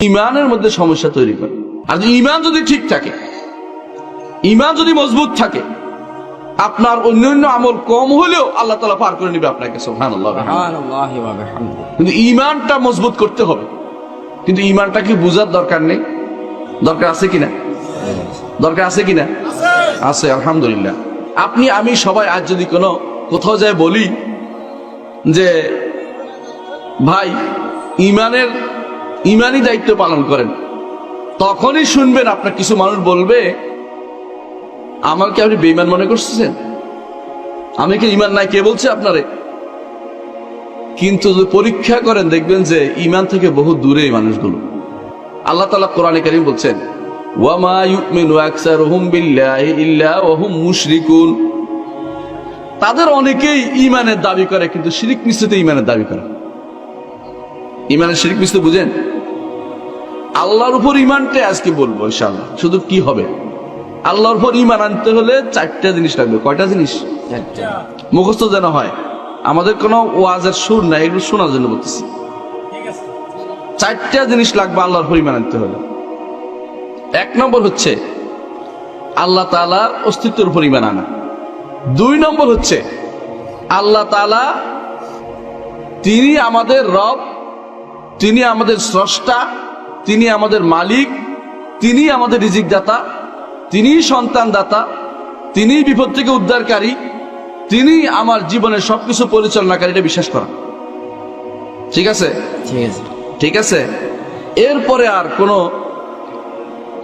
ইমানের মধ্যে সমস্যা তৈরি করে। আর ইমান যদি ঠিক থাকে, ইমান যদি মজবুত থাকে, আপনার অন্যান্য আমল কম হলেও আল্লাহ তাআলা পার করে নেবে আপনাকে। সুবহানাল্লাহ। কিন্তু ইমানটা মজবুত করতে হবে। কিন্তু ইমানটাকে বোঝার দরকার নেই? দরকার আছে কিনা? দরকার আছে কিনা? আছে, আলহামদুলিল্লাহ। আপনি আমি সবাই আজ যদি কোথাও যায় বলি যে ভাই ইমানি দায়িত্ব পালন করেন, তখনই শুনবেন আপনার কিছু মানুষ বলবে আমাকে আপনি বেঈমান মনে করছেন, আমি কি ইমান নাই, কে বলছে আপনারে? কিন্তু যদি পরীক্ষা করেন দেখবেন যে ইমান থেকে বহু দূরে এই মানুষগুলো। আল্লাহ তাআলা কোরআনে কারীম বলছেন ওয়া মা ইউমিনু আকসারুহুম বিল্লাহি ইল্লা ওয়া হুম মুশরিকুন। তাদের অনেকেই ইমানের দাবি করে কিন্তু শিরক মিশ্রিত ইমানের দাবি করে। ইমানের শিরক মিশ্রিত বুঝেন? আল্লাহর উপর ইমানটা আজকে বলবো ইনশাআল্লাহ। শুধু কি হবে? আল্লাহর উপর ইমান আনতে হলে চারটা জিনিস লাগবে। কয়টা জিনিস? মুখস্থ যেন হয়, আমাদের কোনো ওয়াজের সুর নাই, এগুলো শোনার জন্য বলতেছি। চারটা জিনিস লাগবে আল্লাহর উপর ইমান আনতে হলে। এক নম্বর হচ্ছে আল্লাহ তাআলার অস্তিত্বের উপর ইমান আনা। দুই নম্বর হচ্ছে আল্লাহ তাআলা তিনি আমাদের রব, তিনি আমাদের স্রষ্টা, তিনি আমাদের মালিক, তিনি আমাদের রিজিক দাতা, তিনি সন্তান দাতা, তিনি বিপদ থেকে উদ্ধারকারী, তিনি আমার জীবনের সবকিছু পরিচালনাকারী। এটা বিশ্বাস করা ঠিক আছে? ঠিক আছে। এরপরে আর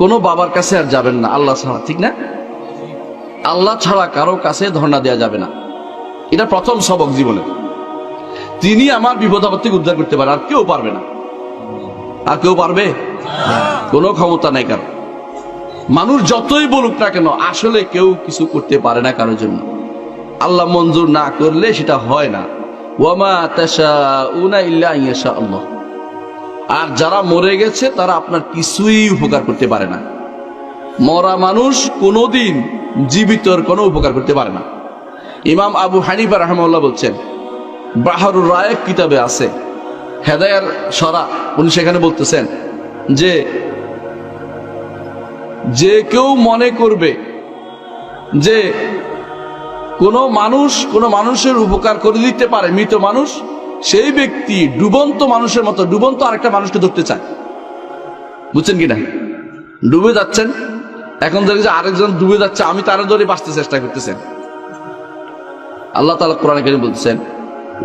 কোনো বাবার কাছে আর যাবেন না আল্লাহ ছাড়া, ঠিক না? আল্লাহ ছাড়া কারো কাছে ধর্ণা দেওয়া যাবে না। এটা প্রথম সবক জীবনের। তিনি আমার বিপদ আপদ থেকে উদ্ধার করতে পারে, আর কেউ পারবে না। আর কেউ পারবে? কোনো ক্ষমতা নাই কারো। মানুষ যতই বলুক না কেন, আসলে কেউ কিছু করতে পারে না কারোর জন্য। আল্লাহ মঞ্জুর না করলে সেটা হয় না। ওয়ামা তাশাউনা ইল্লা আইয়াশা আল্লাহ। আর যারা মরে গেছে তারা আপনার কিছুই উপকার করতে পারে না। মরা মানুষ কোনোদিন জীবিতর কোনো উপকার করতে পারে না। ইমাম আবু হানিফা রাহিমাহুল্লাহ বলছেন, বাহরুর রায়েক কিতাবে আছে, হেদায়ার সরা, উনি সেখানে বলতেছেন যে কেউ মনে করবে যে কোনো মানুষের উপকার করে দিতে পারে মৃত মানুষ, সেই ব্যক্তি ডুবন্ত মানুষের মতো ডুবন্ত আরেকটা মানুষকে ধরতে চায়। বুঝছেন কিনা? ডুবে যাচ্ছেন, এখন দেখি যে আরেকজন ডুবে যাচ্ছে, আমি তার ধরে বাঁচতে চেষ্টা করতেছেন। আল্লাহ তাআলা কোরআনে কারীম বলতেছেন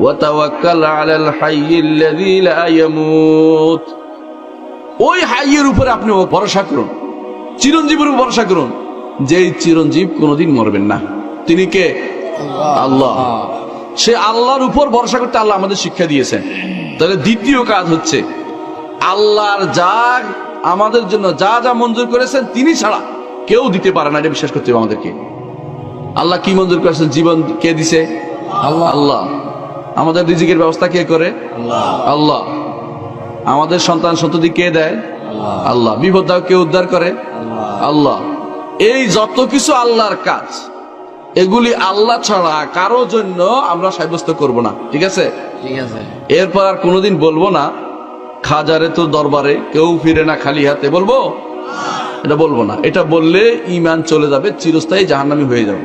ওয়া তাওয়াক্কাল আলাল হাইয়্যিল্লাযী লা ইয়ামুত। ওই হাইয়ের উপরে আপনি ভরসা করুন, চিরঞ্জীবের উপর ভরসা করুন, যেই চিরঞ্জীব কোনোদিন মরবেন না। তিনি কে? আল্লাহ। সে আল্লাহর উপর ভরসা করতে আল্লাহ আমাদের শিক্ষা দিয়েছেন। তাহলে দ্বিতীয় কাজ হচ্ছে আল্লাহর যা আমাদের জন্য যা যা মঞ্জুর করেছেন তিনি ছাড়া কেউ দিতে পারে না, এটা বিশ্বাস করতে হবে আমাদেরকে। আল্লাহ কি মঞ্জুর করেছেন? জীবন কে দিছে? আল্লাহ। আমাদের রিজিকের ব্যবস্থা কে করে? আল্লাহ। আমাদের সন্তান সন্ততি কে দেয়? আল্লাহ। বিপদ কে উদ্ধার করে? আল্লাহ। এই যত কিছু আল্লাহর কাজ, এগুলি আল্লাহ ছাড়া কারো জন্য আমরা সাব্যস্ত করব না। ঠিক আছে? এরপর আর কোনোদিন বলবো না খাজারে তো দরবারে কেউ ফিরে না খালি হাতে, বলবো? এটা বলবো না। এটা বললে ঈমান চলে যাবে, চিরস্থায়ী জাহান্নামী হয়ে যাবে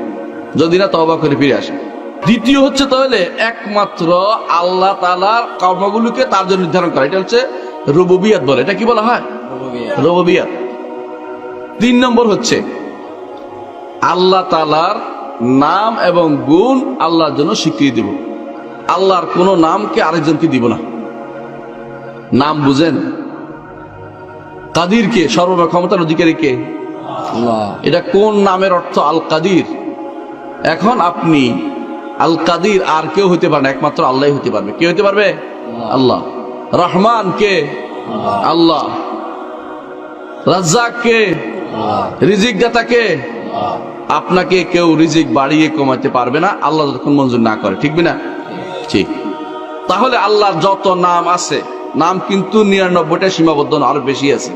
যদি না তওবা করে ফিরে আসে। দ্বিতীয় হচ্ছে তাহলে একমাত্র আল্লাহ তাআলার কর্মগুলোকে তার জন্য নির্ধারণ করা, এটা হচ্ছে রুবুবিয়াত বলে। এটা কি বলা হয়? রুবুবিয়াত। 3 নম্বর হচ্ছে আল্লাহ তাআলার নাম এবং গুণ আল্লাহর জন্য স্বীকৃতি দেব। আল্লাহর কোন নামকে আরেকজনকে দিব না। নাম বুঝেন? কাদির কে? সর্ব ক্ষমতার অধিকারী কে? আল্লাহ। এটা কোন নামের অর্থ? আল কাদির। এখন আপনি আল কাদির আর কেউ হইতে পারে না, একমাত্র আল্লাহ হইতে পারবে। কে হইতে পারবে? আল্লাহ। রহমান কে? আল্লাহ। রাজ্জাক কে? রিজিক দাতা কে? আপনাকে কেউ রিজিক বাড়িয়ে কমাতে পারবে না আল্লাহ যতক্ষণ মঞ্জুর না করে। ঠিক না? ঠিক। তাহলে আল্লাহর যত নাম আছে, নাম কিন্তু 99টা সীমাবদ্ধ না, আরো বেশি আছে।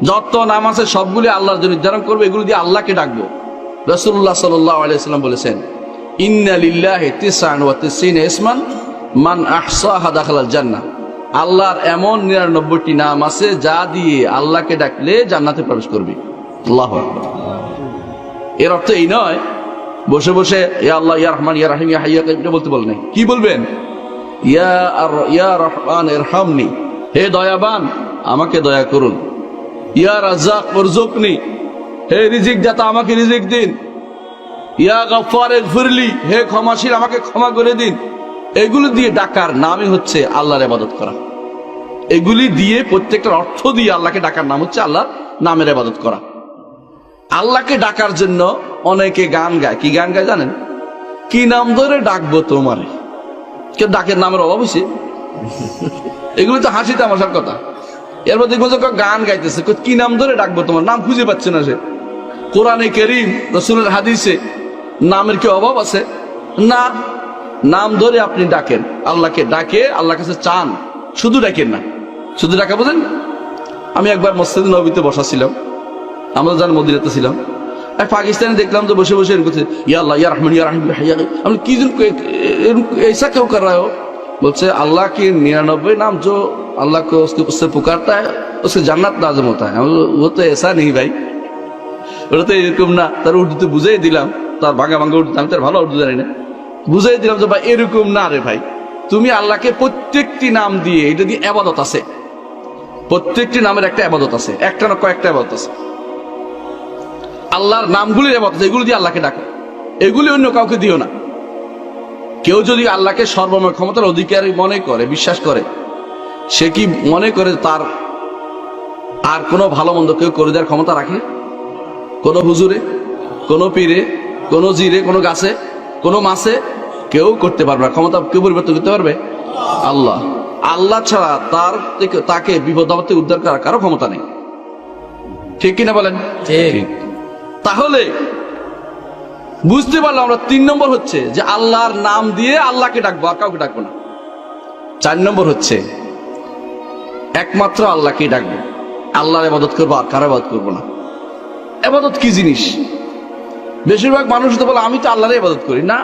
যত নাম আছে সবগুলি আল্লাহর জন্য নির্ধারণ করবে, এগুলো দিয়ে আল্লাহকে ডাকবো। রাসূলুল্লাহ সাল্লাল্লাহু আলাইহি ওয়াসাল্লাম বলেছেন ইন্না লিল্লাহি 99 ইসমান মান আহসাহা দাখালাল জান্নাহ। আল্লাহর এমন 99টি নাম আছে যা দিয়ে আল্লাহকে ডাকলে জান্নাতে প্রবেশ করবি। আল্লাহু আকবার। এর অর্থ এই নয় বসে বসে ইয়া আল্লাহ, ইয়া রহমান, ইয়া রহিম, ইয়া হাইয়্যু ইয়া কাইয়্যুম বলতে বলেন। কি বলবেন? ইয়া রহমান ইরহামনি, হে দয়াবান আমাকে দয়া করুন। ইয়া রাজ্জাক ওয়ারযুকনি, হে রিজিক দাতা আমাকে রিজিক দিন। ইয়া গফফার ইগফিরলি, হে ক্ষমাশীল আমাকে ক্ষমা করে দিন। এগুলো দিয়ে ডাকার নামই হচ্ছে আল্লাহর ইবাদত করা। এগুলি দিয়ে প্রত্যেকটার অর্থ দিয়ে আল্লাহকে ডাকার নাম হচ্ছে আল্লাহর নামের ইবাদত করা। আল্লাহকে ডাকার জন্য অনেকে গান গায়। কি গান গায় জানেন? কি নাম ধরে ডাকবো তোমারে। কেউ ডাকের নামের অভাব হয়েছে? এগুলো তো হাসি তামাশার কথা। এরপর দেখবো যে গান গাইতেছে, কি নাম ধরে ডাকবো তোমার, নাম খুঁজে পাচ্ছে না সে। কোরআনে কারীম রাসূলের হাদিসে নামের কি অভাব আছে? না, নাম ধরে আপনি ডাকেন। আল্লাহকে ডাকে আল্লাহর কাছে চান, শুধু ডাকেন না। শুধু ডাকা বোঝেন? আমি একবার মসজিদে নববীতে বসা ছিলাম, আমরা যান মদিনাতে ছিলাম। আর পাকিস্তানে দেখলাম তো বসে বসে এরকম ইয়া আল্লাহ, ইয়া রহমান, ইয়া রহিম, ইয়া হাইয়্যু। আমি কি ऐसा क्यों कर रहा हो? बोलते अल्लाह की 99 नाम जो अल्लाह को उससे पुकारता है उसके जन्नत लाजम होता है। वो तो ऐसा नहीं भाई, ওটা তো এরকম না। তার উর্দুতে বুঝাই দিলাম, তার ভাঙা ভাঙা উর্দু, আমি তার ভালো উর্দু জানি না, বুঝাই দিলাম যে ভাই এরকম না রে ভাই। তুমি আল্লাহকে প্রত্যেকটি নাম দিয়ে, এটা দিয়ে ইবাদত আছে, প্রত্যেকটি নামের একটা ইবাদত আছে, একটা না কয়েকটা ইবাদত আছে। আল্লাহর নামগুলির ইবাদত, এগুলো দিয়ে আল্লাহকে ডাকো, এগুলি অন্য কাউকে দিও না। কেউ যদি আল্লাহকে সর্বময় ক্ষমতার অধিকারী মনে করে, বিশ্বাস করে, সে কি মনে করে তার আর কোনো ভালো মন্দ কেউ করে দেওয়ার ক্ষমতা রাখে? কোন হুজুরে, কোন পীরে, কোন জিরে, কোন গাছে, কোন মাছে কেউ করতে পারবে না। ক্ষমতা কেউ পরিবর্তন করতে পারবে? আল্লাহ। আল্লাহ ছাড়া তাকে বিপদ আপদ থেকে উদ্ধার করার কারো ক্ষমতা নেই। ঠিক কিনা বলেন? ঠিক। তাহলে বুঝতে পারলাম আমরা 3 নম্বর হচ্ছে যে আল্লাহর নাম দিয়ে আল্লাহকে ডাকবো, আর কাউকে ডাকবো না। 4 নম্বর হচ্ছে একমাত্র আল্লাহকেই ডাকবো, আল্লাহর ইবাদত করবো, আর কারো ইবাদত করবো না। ইবাদত কি জিনিস? বেশিরভাগ মানুষ তো বলে আমি তো আল্লাহর ইবাদত করি না।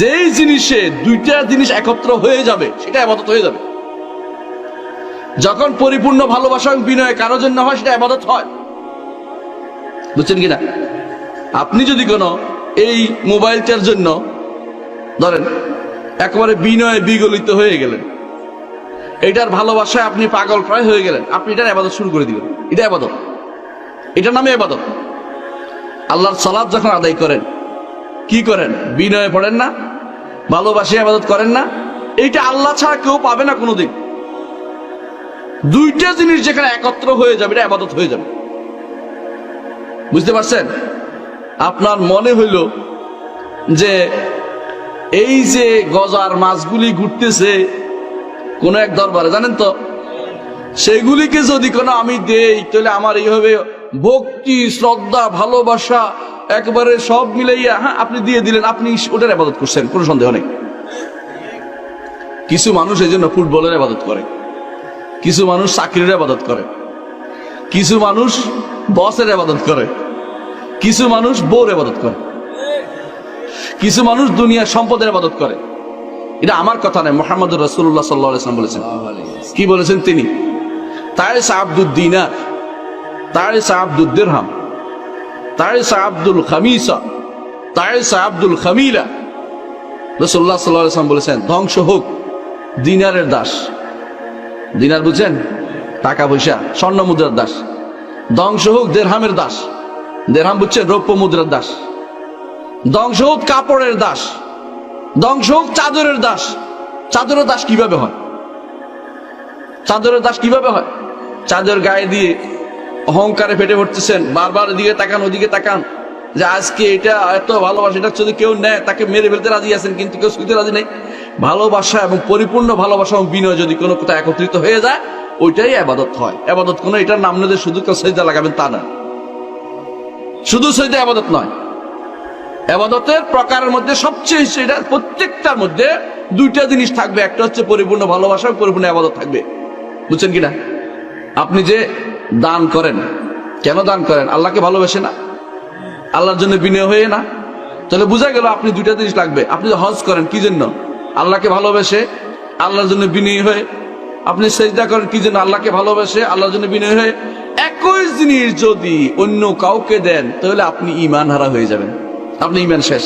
যেই জিনিসে দুইটা জিনিস একত্র হয়ে যাবে সেটা ইবাদত হয়ে যাবে। যখন পরিপূর্ণ ভালোবাসা এবং বিনয় কারোর জন্য হয় সেটা ইবাদত হয়। বুঝছেন কিনা? আপনি যদি কোনো এই মোবাইলটার জন্য ধরেন একেবারে বিনয়ে বিগলিত হয়ে গেলেন, এটার ভালোবাসায় আপনি পাগল প্রায় হয়ে গেলেন, আপনি এটার ইবাদত শুরু করে দিলেন, এটা ইবাদত, এটার নামে ইবাদত। আল্লাহর সালাত যখন আদায় করেন, কি করেন? বিনয়ে পড়েন না, ভালোবাসে ইবাদত করেন না। এইটা আল্লাহ ছাড়া কেউ পাবে না কোনোদিন। দুইটা জিনিস যেখানে একত্র হয়ে যাবে এটা ইবাদত হয়ে যাবে। বুঝতে পারছেন? আপনার মনে হইল যে এই যে গজার মাছগুলি ঘুরতেছে কোন এক দরবারে, জানেন তো, সেগুলিকে যদি কোনো আমি দেই তাহলে আমার এইভাবে ভক্তি, শ্রদ্ধা, ভালোবাসা একবারে সব মিলাইয়া, হ্যাঁ আপনি দিয়ে দিলেন, আপনি ওটার ইবাদত করছেন, কোনো সন্দেহ নেই। কিছু মানুষ এই জন্য ফুটবলের ইবাদত করে, কিছু মানুষ চাকরির ইবাদত করে, কিছু মানুষ বসের ইবাদত করে, কিছু মানুষ বউর ইবাদত করে, কিছু মানুষ দুনিয়ার সম্পদের ইবাদত করে। এটা আমার কথা নয়, মুহাম্মদুর রাসূলুল্লাহ সাল্লাল্লাহু আলাইহি ওয়াসাল্লাম বলেছেন। কি বলেছেন তিনি? তাইসা আব্দুদ দিনার, তাইসা আব্দুদ দিরহাম, তাইসা আব্দুল খামিসা, তাইসা আব্দুল খামিলা। রাসূলুল্লাহ সাল্লাল্লাহু আলাইহি ওয়াসাল্লাম বলেছেন ধ্বংস হোক দিনারের দাস। দিনার বুঝছেন? টাকা পয়সা, স্বর্ণ মুদ্রার দাস। ধ্বংস হোক দিরহামের দাস। দিরহাম বুঝছেন? রৌপ্য মুদ্রার দাস। ধ্বংস হোক কাপড়ের দাস। ধ্বংস হোক চাদরের দাস। চাদরের দাস কিভাবে হয়? চাদরের দাস কিভাবে হয়? চাদর গায়ে দিয়ে অহংকারে ফেটে পড়তেছেন, বারবার এদিকে তাকান ওদিকে তাকান, যে আজকে এটা এত ভালোবাসা, এটা যদি কেউ নেয় তাকে মেরে ফেলতে রাজি আছেন, কিন্তু কেউ শুইতে রাজি নেই। ভালোবাসা এবং পরিপূর্ণ ভালোবাসা এবং বিনয় যদি কোনো কোথাও একত্রিত হয়ে যায়, ওইটাই ইবাদত হয়। ইবাদত কোনো এটার নাম নেই শুধু কেউ সিজদা লাগাবেন তা না, শুধু সিজদা ইবাদত নয়। ইবাদতের প্রকারের মধ্যে সবচেয়ে এটা, প্রত্যেকটার মধ্যে দুইটা জিনিস থাকবে, একটা হচ্ছে পরিপূর্ণ ভালোবাসা এবং পরিপূর্ণ ইবাদত থাকবে। বুঝছেন কিনা? আপনি যে দান করেন, কেন দান করেন? আল্লাহকে ভালোবাসে না, আল্লাহর জন্য বিনয় হয়ে না? তাহলে বোঝা গেল আপনি দুইটা জিনিস লাগবে। আপনি যে হজ করেন কি জন্য? আল্লাহকে ভালোবেসে আল্লাহর জন্য বিনয়ী হয়ে, আপনি সেজদা করেন কি জন্য? আল্লাহকে ভালোবাসে, আল্লাহর জন্য বিনয়ী হয়ে। একই জিনিস যদি অন্য কাউকে দেন তাহলে আপনি ঈমান হারা হয়ে যাবেন, আপনি ঈমান শেষ।